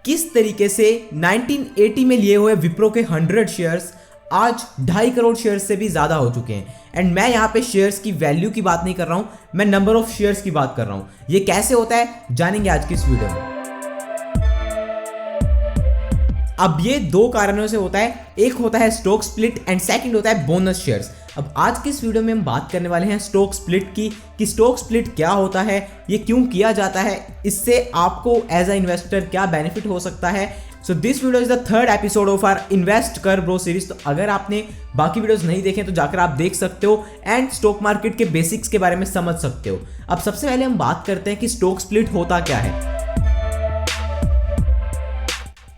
किस तरीके से 1980 में लिए हुए विप्रो के 100 शेयर्स आज 2.5 करोड़ शेयर्स से भी ज़्यादा हो चुके हैं। एंड मैं यहाँ पे शेयर्स की वैल्यू की बात नहीं कर रहा हूँ, मैं नंबर ऑफ शेयर्स की बात कर रहा हूँ। ये कैसे होता है जानेंगे आज की इस वीडियो में। अब ये दो कारणों से होता है, एक होता है स्टॉक स्प्लिट एंड सेकंड होता है बोनस शेयर्स। अब आज की इस वीडियो में हम बात करने वाले हैं स्टॉक स्प्लिट की, कि स्टॉक स्प्लिट क्या होता है, ये क्यों किया जाता है, इससे आपको एज अ इन्वेस्टर क्या बेनिफिट हो सकता है। So this video is the third episode of our invest कर ब्रो सीरीज। तो अगर आपने बाकी वीडियोस नहीं देखे तो जाकर आप देख सकते हो एंड स्टॉक मार्केट के बेसिक्स के बारे में समझ सकते हो। अब सबसे पहले हम बात करते हैं कि स्टॉक स्प्लिट होता क्या है।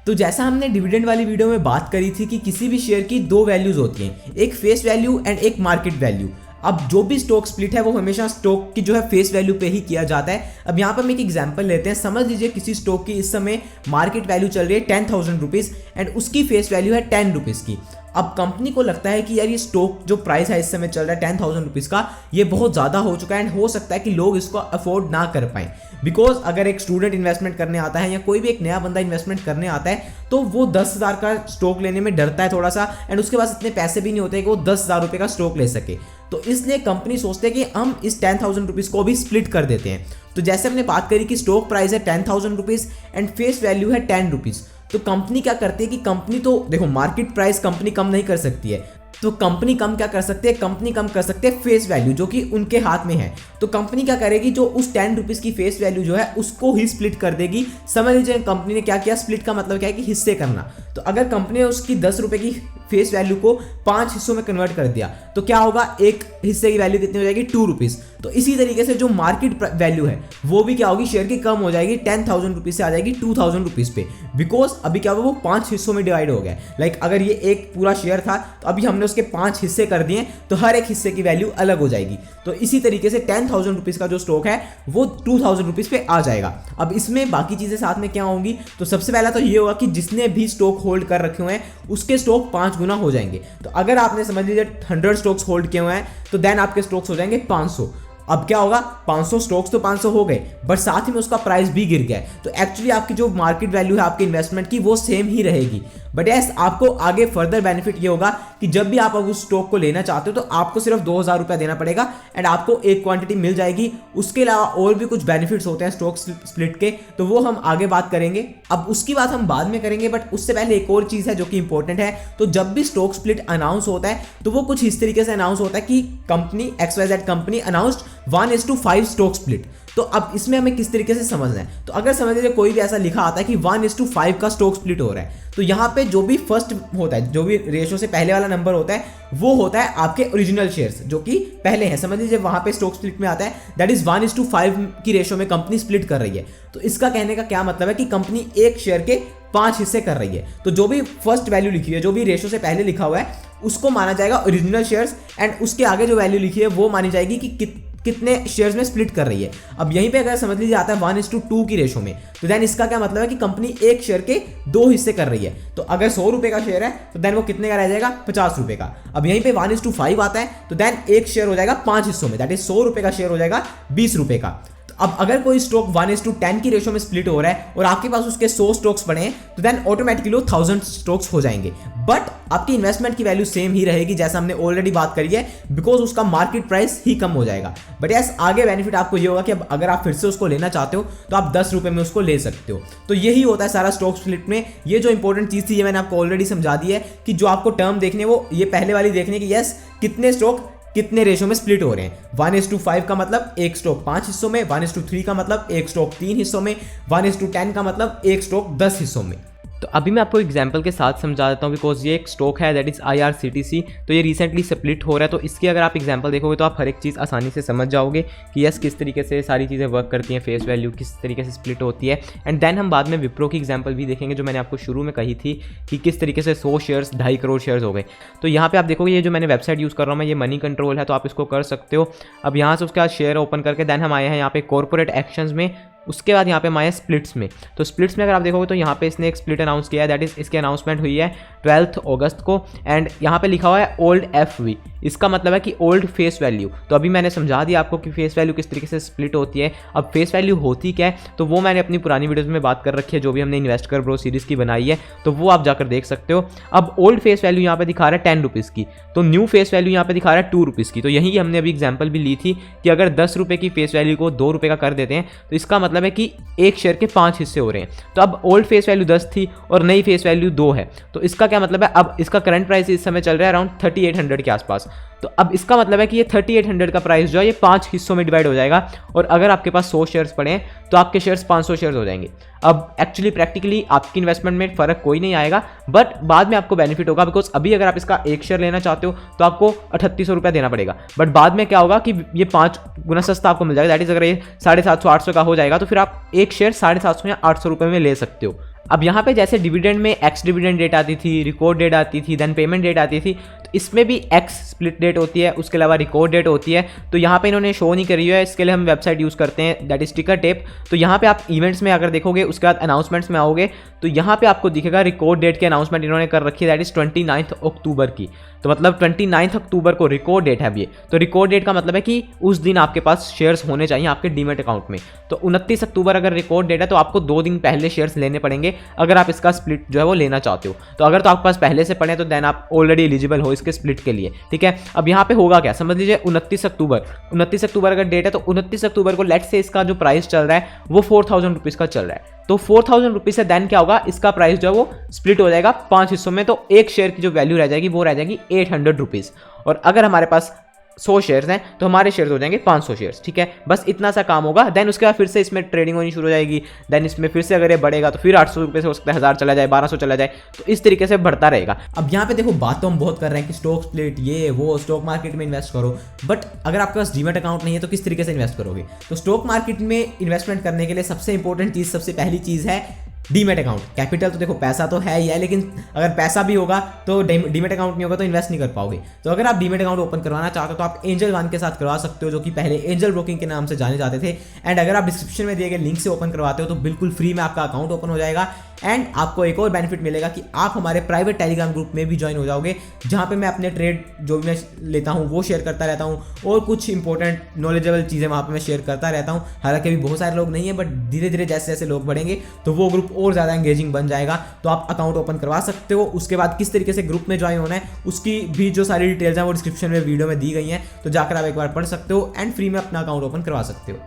तो जैसा हमने डिविडेंड वाली वीडियो में बात करी थी कि किसी भी शेयर की दो वैल्यूज होती हैं, एक फेस वैल्यू एंड एक मार्केट वैल्यू। अब जो भी स्टॉक स्प्लिट है वो हमेशा स्टॉक की जो है फेस वैल्यू पे ही किया जाता है। अब यहाँ पर हम एक एग्जांपल लेते हैं। समझ लीजिए किसी स्टॉक की इस समय मार्केट वैल्यू चल रही है 10,000 रुपीज़ एंड उसकी फेस वैल्यू है 10 रुपीज़ की। अब कंपनी को लगता है कि यार ये स्टॉक जो प्राइस है इस समय चल रहा है 10,000 रुपीज़ का, ये बहुत ज़्यादा हो चुका है एंड हो सकता है कि लोग इसको अफोर्ड ना कर पाएँ। बिकॉज अगर एक स्टूडेंट इन्वेस्टमेंट करने आता है या कोई भी एक नया बंदा इन्वेस्टमेंट करने आता है तो वो 10,000 का स्टॉक लेने में डरता है थोड़ा सा, एंड उसके पास इतने पैसे भी नहीं होते कि वो 10,000 रुपये का स्टॉक ले सके। तो इसलिए कंपनी सोचते हैं कि हम इस 10,000 रुपीज़ को भी स्प्लिट कर देते हैं। तो जैसे हमने बात करी कि स्टॉक प्राइस है 10,000 रुपीज़ एंड फेस वैल्यू है 10 रुपीज़। तो कंपनी क्या करती है कि कंपनी तो देखो मार्केट प्राइस कंपनी कम नहीं कर सकती है, तो कंपनी कम क्या कर सकती है, कंपनी कम कर सकती है फेस वैल्यू जो कि उनके हाथ में है। तो कंपनी क्या करेगी, जो उस 10 रुपीज़ की फेस वैल्यू जो है उसको ही स्प्लिट कर देगी। समझ लीजिए कंपनी ने क्या किया, स्प्लिट का मतलब क्या है कि हिस्से करना। तो अगर कंपनी ने उसकी 10 रुपये की फेस वैल्यू को 5 हिस्सों में कन्वर्ट कर दिया तो क्या होगा, एक हिस्से की वैल्यू कितनी हो जाएगी, 2 रुपीज़। तो इसी तरीके से जो मार्केट वैल्यू है वो भी क्या होगी, शेयर की कम हो जाएगी, 10,000 रुपीज़ से आ जाएगी 2,000 रुपीज़ पे। बिकॉज अभी क्या होगा, वो 5 हिस्सों में डिवाइड हो गया। लाइक अगर ये एक पूरा शेयर था तो अभी हमने उसके 5 हिस्से कर दिए, तो हर एक हिस्से की वैल्यू अलग हो जाएगी। तो इसी तरीके से 10,000 रुपीज़ का जो स्टॉक है वो 2,000 रुपीज़ पे आ जाएगा। अब इसमें बाकी चीज़ें साथ में क्या होंगी, तो सबसे पहला तो ये होगा कि जिसने भी स्टॉक होल्ड कर रखे हुए हैं उसके स्टॉक 5 गुना हो जाएंगे। तो अगर आपने समझ लीजिए 100 स्टॉक्स होल्ड किए हुए हैं तो देन आपके स्टॉक्स हो जाएंगे 500। अब क्या होगा, 500 स्टॉक्स तो 500 हो गए, बट साथ ही में उसका प्राइस भी गिर गया है। तो एक्चुअली आपकी जो मार्केट वैल्यू है आपके इन्वेस्टमेंट की वो सेम ही रहेगी। बट यस, आपको आगे फर्दर बेनिफिट ये होगा कि जब भी आप उस स्टॉक को लेना चाहते हो तो आपको सिर्फ 2,000 रुपया देना पड़ेगा एंड आपको एक क्वांटिटी मिल जाएगी। उसके अलावा और भी कुछ बेनिफिट्स होते हैं स्टॉक स्प्लिट के, तो वो हम आगे बात करेंगे। अब उसकी बात हम बाद में करेंगे, बट उससे पहले एक और चीज़ है जो कि इंपॉर्टेंट है। तो जब भी स्टॉक स्प्लिट अनाउंस होता है तो वो कुछ इस तरीके से अनाउंस होता है कि company XYZ company announced 1:5 stock split. तो अब इसमें हमें किस तरीके से समझना है, तो अगर समझ लीजिए कोई भी ऐसा लिखा आता है कि 1:5 का स्टॉक स्प्लिट हो रहा है, तो यहाँ पे जो भी फर्स्ट होता है, जो भी रेशो से पहले वाला नंबर होता है वो होता है आपके ओरिजिनल शेयर्स जो कि पहले हैं। समझ लीजिए वहाँ पे स्टॉक स्प्लिट में आता है दैट इज 1:5 की रेशो में कंपनी स्प्लिट कर रही है। तो इसका कहने का क्या मतलब है कि कंपनी एक शेयर के 5 हिस्से कर रही है। तो जो भी फर्स्ट वैल्यू लिखी है, जो भी रेशो से पहले लिखा हुआ है उसको माना जाएगा ओरिजिनल शेयर्स, एंड उसके आगे जो वैल्यू लिखी है वो मानी जाएगी कि कितने शेयर्स में स्प्लिट कर रही है। अब यहीं पे अगर समझ लीजिए आता है 1:2 की रेशो में, तो देन इसका क्या मतलब है कि कंपनी एक शेयर के 2 हिस्से कर रही है। तो अगर 100 रुपए का शेयर है तो देन वो कितने का रह जाएगा, 50 रुपए का। अब यहीं पे 1:5 आता है तो देन एक शेयर हो जाएगा 5 हिस्सों में, दैट इज 100 रुपए का शेयर हो जाएगा 20 रुपए का। अब अगर कोई स्टॉक 1:10 की रेशो में स्प्लिट हो रहा है और आपके पास उसके 100 स्टॉक्स पड़े हैं तो देन ऑटोमेटिकली 1000 स्टॉक्स हो जाएंगे। बट आपकी इन्वेस्टमेंट की वैल्यू सेम ही रहेगी जैसा हमने ऑलरेडी बात करी है, बिकॉज उसका मार्केट प्राइस ही कम हो जाएगा। बट यस, आगे बेनिफिट आपको ये होगा कि अब अगर आप फिर से उसको लेना चाहते हो तो आप 10 रुपये में उसको ले सकते हो। तो यही होता है सारा स्टॉक स्प्लिट में। ये जो इंपॉर्टेंट चीज़ थी ये मैंने आपको ऑलरेडी समझा दी है कि जो आपको टर्म देखने वो ये पहले वाली देखने की, यस कितने स्टॉक कितने रेशो में स्प्लिट हो रहे हैं। 1:5 का मतलब एक स्टॉक 5 हिस्सों में, 1:3 का मतलब एक स्टॉक 3 हिस्सों में, 1:10 का मतलब एक स्टॉक 10 हिस्सों में। तो अभी मैं आपको एग्जांपल के साथ समझा देता हूँ, बिकॉज ये एक स्टॉक है दैट इज़ IRCTC। तो ये रिसेंटली स्प्लिट हो रहा है, तो इसकी अगर आप एग्जांपल देखोगे तो आप हर एक चीज़ आसानी से समझ जाओगे कि यस किस तरीके से सारी चीज़ें वर्क करती हैं, फेस वैल्यू किस तरीके से स्प्लिट होती है। एंड देन हम बाद में विप्रो की एग्जांपल भी देखेंगे जो मैंने आपको शुरू में कही थी कि किस तरीके से 100 शेयर्स 2.5 करोड़ शेयर्स हो गए। तो यहाँ पर आप देखोगे ये जो मैंने वेबसाइट यूज़ कर रहा हूँ मैं, ये मनी कंट्रोल है, तो आप इसको कर सकते हो। अब यहाँ से उसके बाद शेयर ओपन करके देन हम आए हैं यहाँ पे कॉर्पोरेट एक्शंस में उसके बाद यहाँ पे हमारे स्प्लिट्स में, तो स्प्लिट्स में अगर आप देखोगे तो यहाँ पे इसने एक स्प्लिट अनाउंस किया है, दैट इज इसकी अनाउंसमेंट हुई है 12 अगस्त को। एंड यहाँ पे लिखा हुआ है ओल्ड FV, इसका मतलब है कि ओल्ड फेस वैल्यू। तो अभी मैंने समझा दिया आपको कि फेस वैल्यू किस तरीके से स्प्लिट होती है। अब फेस वैल्यू होती क्या है, तो वो मैंने अपनी पुरानी वीडियोस में बात कर रखी है, जो भी हमने इन्वेस्ट कर ब्रो सीरीज की बनाई है, तो वो आप जाकर देख सकते हो। अब ओल्ड फेस वैल्यू यहाँ पे दिखा रहा है 10 रुपीज़ की, तो न्यू फेस वैल्यू यहाँ पे दिखा रहा है 2 रुपीज़ की। तो यही हमने अभी एग्जाम्पल भी ली थी कि अगर 10 रुपये की फेस वैल्यू को 2 रुपये का कर देते हैं, तो इसका मतलब है कि एक शेयर के 5 हिस्से हो रहे हैं। तो अब ओल्ड फेस वैल्यू 10 थी और नई फेस वैल्यू 2 है, तो इसका क्या मतलब है, अब इसका करंट प्राइस इस समय चल रहा है अराउंड 3800 के आसपास। तो अब इसका मतलब है कि ये 3800 का प्राइस जो है ये 5 हिस्सों में डिवाइड हो जाएगा, और अगर आपके पास 100 शेयर्स पड़े हैं तो आपके शेयर्स 500 शेयर्स हो जाएंगे। अब एक्चुअली प्रैक्टिकली आपकी इन्वेस्टमेंट में फ़र्क कोई नहीं आएगा, बट बाद में आपको बेनिफिट होगा, बिकॉज अभी अगर आप इसका एक शेयर लेना चाहते हो तो आपको 3800 रुपया देना पड़ेगा, बट बाद में क्या होगा कि ये 5 गुना सस्ता आपको मिल जाएगा। दैट इज़ अगर ये 750-800 का हो जाएगा तो फिर आप एक शेयर 750 या 800 रुपये में ले सकते हो। अब यहाँ पे जैसे डिविडेंड में एक्स डिविडेंड डेट आती थी, रिकॉर्ड डेट आती थी, देन पेमेंट डेट आती थी, तो इसमें भी एक्स स्प्लिट डेट होती है, उसके अलावा रिकॉर्ड डेट होती है। तो यहाँ पे इन्होंने शो नहीं करी है, इसके लिए हम वेबसाइट यूज़ करते हैं, दैट इज टिकर टेप। तो यहाँ पे आप इवेंट्स में अगर देखोगे, उसके बाद अनाउंसमेंट्स में आओगे तो यहाँ पे आपको दिखेगा रिकॉर्ड डेट की अनाउंसमेंट इन्होंने कर रखी है, दैट इज 29 अक्टूबर की। तो मतलब 29 अक्टूबर को रिकॉर्ड डेट है अब ये। तो रिकॉर्ड डेट का मतलब है कि उस दिन आपके पास शेयर्स होने चाहिए आपके डीमेट अकाउंट में। तो 29 अक्टूबर अगर रिकॉर्ड डेट है तो आपको 2 दिन पहले शेयर्स लेने पड़ेंगे अगर आप इसका स्प्लिट जो है वो लेना चाहते हो। तो अगर तो आपके पास पहले से पड़े तो देन आप ऑलरेडी एलिजिबल हो इसके स्प्लिट के लिए, ठीक है। अब यहाँ पे होगा क्या, समझ लीजिए 29 अक्टूबर अगर डेट है तो 29 अक्टूबर को लेट से इसका जो प्राइस चल रहा है वो 4000 रुपीज़ का चल रहा है। तो 4000 रुपीज़ से देन क्या होगा, इसका प्राइस जो है वो स्प्लिट हो जाएगा 5 हिस्सों में, तो एक शेयर की जो वैल्यू रह जाएगी वो रह जाएगी 800 रुपीज़। और अगर हमारे पास 100 शेयर्स हैं तो हमारे शेयर्स हो जाएंगे 500 शेयर्स, ठीक है। बस इतना सा काम होगा, देन उसके बाद फिर से इसमें ट्रेडिंग होनी शुरू हो जाएगी। देन इसमें फिर से अगर ये बढ़ेगा तो फिर 800 रुपये से हो सकता है 1000 चला जाए, 1200 चला जाए, तो इस तरीके से बढ़ता रहेगा। अब यहाँ पे देखो, बात तो हम बहुत कर रहे हैं कि स्टॉक स्प्लिट, ये वो, स्टॉक मार्केट में इन्वेस्ट करो, बट अगर आपके पास डीमैट अकाउंट नहीं है तो किस तरीके से इन्वेस्ट करोगे। तो स्टॉक मार्केट में इन्वेस्टमेंट करने के लिए सबसे इंपॉर्टेंट चीज़, सबसे पहली चीज़ है डीमैट अकाउंट। कैपिटल तो देखो पैसा तो है ही है, लेकिन अगर पैसा भी होगा तो डीमैट अकाउंट नहीं होगा तो इन्वेस्ट नहीं कर पाओगे। तो अगर आप डीमैट अकाउंट ओपन करवाना चाहते हो तो आप एंजल वन के साथ करवा सकते हो, जो कि पहले एंजल ब्रोकिंग के नाम से जाने जाते थे। एंड अगर आप डिस्क्रिप्शन में दिए गए लिंक से ओपन करवाते हो तो बिल्कुल फ्री में आपका अकाउंट ओपन हो जाएगा। एंड आपको एक और बेनिफिट मिलेगा कि आप हमारे प्राइवेट टेलीग्राम ग्रुप में भी ज्वाइन हो जाओगे, जहाँ पे मैं अपने ट्रेड जो भी मैं लेता हूँ वो शेयर करता रहता हूँ, और कुछ इंपॉर्टेंट नॉलेजेबल चीज़ें वहाँ पे मैं शेयर करता रहता हूँ। हालांकि अभी बहुत सारे लोग नहीं है, बट धीरे धीरे जैसे जैसे लोग बढ़ेंगे तो वो ग्रुप और ज़्यादा एंगेजिंग बन जाएगा। तो आप अकाउंट ओपन करवा सकते हो। उसके बाद किस तरीके से ग्रुप में ज्वाइन होना है उसकी भी जो सारी डिटेल्स हैं वो डिस्क्रिप्शन में वीडियो में दी गई हैं, तो जाकर आप एक बार पढ़ सकते हो एंड फ्री में अपना अकाउंट ओपन करवा सकते हो।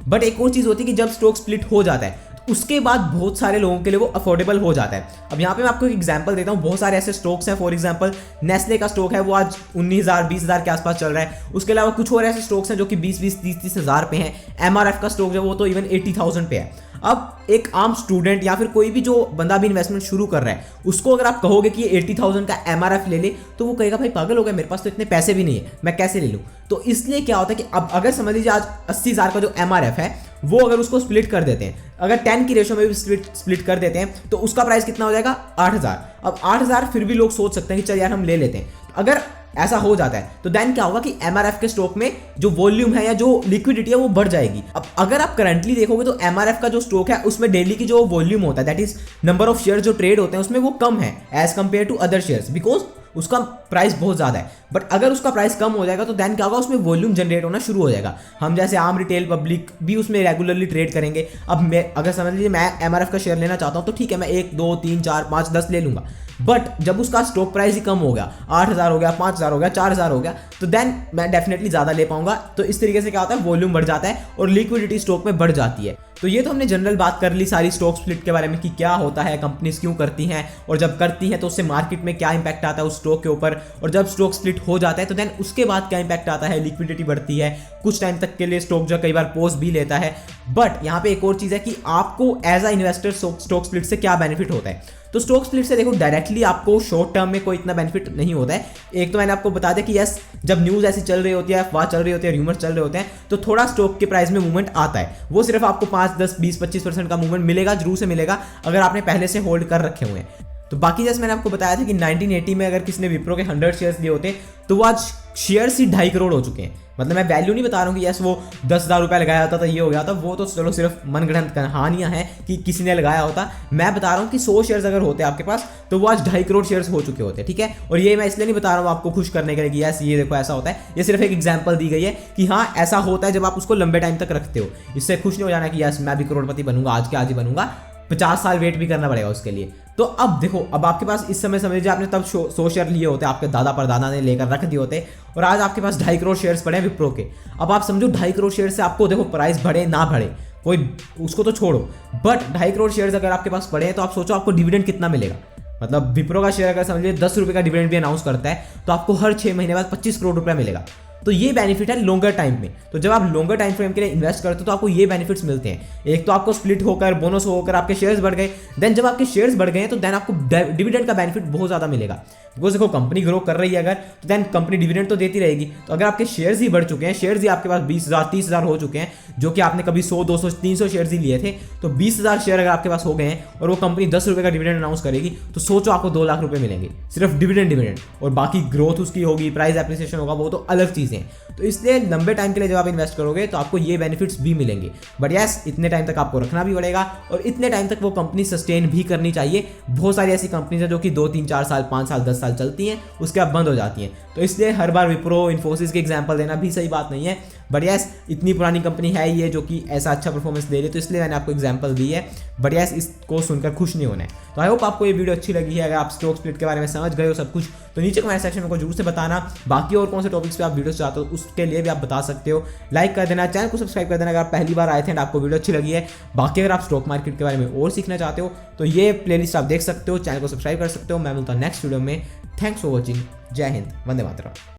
बट एक और चीज़ होती है कि जब स्टॉक स्प्लिट हो जाता है उसके बाद बहुत सारे लोगों के लिए वो अफोर्डेबल हो जाता है। अब यहाँ पे मैं आपको एक एग्जांपल देता हूँ, बहुत सारे ऐसे स्टॉक्स हैं। फॉर एग्जांपल नेस्ले का स्टॉक है, वो आज 19,000-20,000 के आसपास चल रहा है। उसके अलावा कुछ और ऐसे स्टॉक्स हैं जो कि 20-30 हज़ार पे हैं। MRF का स्टॉक जो वो तो इवन 80,000 पे है। अब एक आम स्टूडेंट या फिर कोई भी जो बंदा भी इन्वेस्टमेंट शुरू कर रहा है, उसको अगर आप कहोगे कि ये 80,000 का MRF ले ले, तो वो कहेगा भाई पागल हो गया, मेरे पास तो इतने पैसे भी नहीं है, मैं कैसे ले लूँ। तो इसलिए क्या होता है कि अब अगर समझ लीजिए आज 80,000 का जो MRF है वो अगर उसको स्प्लिट कर देते हैं, अगर 10 की रेशो में भी स्प्लिट कर देते हैं तो उसका प्राइस कितना हो जाएगा, 8,000। अब 8,000 फिर भी लोग सोच सकते हैं कि चल यार हम ले लेते हैं। अगर ऐसा हो जाता है तो देन क्या होगा कि MRF के स्टॉक में जो वॉल्यूम है या जो लिक्विडिटी है वो बढ़ जाएगी। अब अगर आप करंटली देखोगे तो MRF का जो स्टॉक है उसमें डेली की जो वॉल्यूम होता है, that is number of share जो ट्रेड होते हैं, उसमें वो कम है as compare to other shares, because उसका प्राइस बहुत ज़्यादा है। बट अगर उसका प्राइस कम हो जाएगा तो देन क्या होगा, उसमें वॉल्यूम जनरेट होना शुरू हो जाएगा। हम जैसे आम रिटेल पब्लिक भी उसमें रेगुलरली ट्रेड करेंगे। अब मैं अगर समझ लीजिए मैं MRF का शेयर लेना चाहता हूँ तो ठीक है, मैं 1, 2, 3, 4, 5, 10 ले लूँगा। बट जब उसका स्टॉक प्राइस ही कम हो गया, 8,000 हो गया, 5,000 हो गया, 4,000 हो गया, तो देन मैं डेफिनेटली ज़्यादा ले पाऊंगा। तो इस तरीके से क्या होता है, वॉल्यूम बढ़ जाता है और लिक्विडिटी स्टॉक में बढ़ जाती है। तो ये तो हमने जनरल बात कर ली सारी स्टॉक स्प्लिट के बारे में कि क्या होता है, कंपनीज क्यों करती हैं, और जब करती हैं तो उससे मार्केट में क्या इंपैक्ट आता है उस स्टॉक के ऊपर, और जब स्टॉक स्प्लिट हो जाता है तो देन उसके बाद क्या इंपैक्ट आता है, लिक्विडिटी बढ़ती है, कुछ टाइम तक के लिए स्टॉक जो कई बार पॉज भी लेता है। बट यहाँ पे एक और चीज़ है कि आपको as a investor stock split से क्या बेनिफिट होता है। तो स्टॉक स्प्लिट से देखो डायरेक्टली आपको शॉर्ट टर्म में कोई इतना बेनिफिट नहीं होता है। एक तो मैंने आपको बता दिया कि यस, जब न्यूज़ ऐसी चल रही होती है, अफवाह चल रही होती है, रूमर चल रहे होते हैं, तो थोड़ा स्टॉक के प्राइस में मूवमेंट आता है। वो सिर्फ आपको 5, 10, 20, 25% का मूवमेंट मिलेगा, जरूर से मिलेगा अगर आपने पहले से होल्ड कर रखे हुए हैं। तो बाकी जैसे मैंने आपको बताया था कि 1980 में अगर किसी ने विप्रो के 100 शेयर्स लिए होते तो वो आज शेयर्स ही 2.5 करोड़ हो चुके हैं। मतलब मैं वैल्यू नहीं बता रहा हूँ कि यस वो 10,000 रुपये लगाया होता तो ये हो गया था, वो तो चलो सिर्फ मनगढ़ंत कहानियाँ हैं कि किसी ने लगाया होता। मैं बता रहा हूँ कि 100 शेयर्स अगर होते आपके पास तो वो आज 2.5 करोड़ शेयर्स हो चुके होते, ठीक है। और ये मैं इसलिए नहीं बता रहा हूँ आपको खुश करने के लिए कि यस ये देखो ऐसा होता है, ये सिर्फ एक एग्जाम्पल दी गई है कि हाँ ऐसा होता है जब आप उसको लंबे टाइम तक रखते हो। इससे खुश नहीं हो जाना कि यस मैं भी करोड़पति बनूंगा आज के आज ही बनूंगा, 50 साल वेट भी करना पड़ेगा उसके लिए। तो अब देखो, अब आपके पास इस समय समझ लीजिए आपने तब 100 शेयर लिए होते, आपके दादा परदादा ने लेकर रख दिए होते, और आज आपके पास 2.5 करोड़ शेयर्स पड़े हैं विप्रो के। अब आप समझो 2.5 करोड़ शेयर से आपको देखो प्राइस बढ़े ना बढ़े कोई उसको तो छोड़ो, बट 2.5 करोड़ शेयर्स अगर आपके पास पड़े हैं तो आप सोचो आपको डिविडेंड कितना मिलेगा। मतलब विप्रो का शेयर अगर समझिए 10 रुपये का डिविडेंड भी अनाउंस करता है तो आपको हर 6 महीने बाद 25 करोड़ रुपया मिलेगा। तो ये बेनिफिट है लॉन्गर टाइम में। तो जब आप लॉन्गर टाइम फ्रेम के लिए इन्वेस्ट करते हो तो आपको ये बेनिफिट्स मिलते हैं। एक तो आपको स्प्लिट होकर बोनस होकर आपके शेयर्स बढ़ गए, देन जब आपके शेयर्स बढ़ गए तो देन आपको डिविडेंड का बेनिफिट बहुत ज़्यादा मिलेगा। बिकॉज देखो कंपनी ग्रो कर रही है अगर, तो देन कंपनी डिविडेंड तो देती रहेगी। तो अगर आपके शेयर्स ही बढ़ चुके हैं, शेयर्स ही आपके पास 20,000 30,000 हो चुके हैं, जो कि आपने कभी 100 200 300 शेयर्स ही लिए थे, तो 20,000 शेयर अगर आपके पास हो गए हैं और वो कंपनी 10 रुपये का डिविडेंड अनाउंस करेगी तो सोचो आपको 2 लाख रुपये मिलेंगे सिर्फ डिविडेंड, और बाकी ग्रोथ उसकी होगी, प्राइस एप्रिसिएशन होगा, वो तो अलग चीज़ें हैं। तो इसलिए लंबे टाइम के लिए जब आप इन्वेस्ट करोगे तो आपको ये बेनिफिट्स भी मिलेंगे। बट यस इतने टाइम तक आपको रखना भी पड़ेगा और इतने टाइम तक वो कंपनी सस्टेन भी करनी चाहिए। बहुत सारी ऐसी कंपनीज हैं जो कि 2 3 4 साल 5 साल 10 साल चलती हैं, उसके बाद बंद हो जाती हैं। तो इसलिए हर बार विप्रो इन्फोसिस के एग्जाम्पल देना भी सही बात नहीं है। बट यस इतनी पुरानी कंपनी है ये जो कि ऐसा अच्छा परफॉर्मेंस दे रही है, तो इसलिए मैंने आपको एग्जाम्पल दी है। बट यस इसको सुनकर खुश नहीं होना है। तो आई होप आपको ये वीडियो अच्छी लगी है। अगर आप स्टॉक स्प्लिट के बारे में समझ गए हो सब कुछ, तो नीचे कमेंट सेक्शन में को जरूर से बताना। बाकी और कौन से टॉपिक्स पे आप वीडियोस चाहते हो उसके लिए भी आप बता सकते हो। लाइक कर देना, चैनल को सब्सक्राइब कर देना अगर आप पहली बार आए थे एंड आपको वीडियो अच्छी लगी है। बाकी अगर आप स्टॉक मार्केट के बारे में और सीखना चाहते हो तो ये प्लेलिस्ट आप देख सकते हो, चैनल को सब्सक्राइब कर सकते हो। मैं मिलता हूँ नेक्स्ट वीडियो में। Thanks for watching. जय हिंद, वंदे मातरम।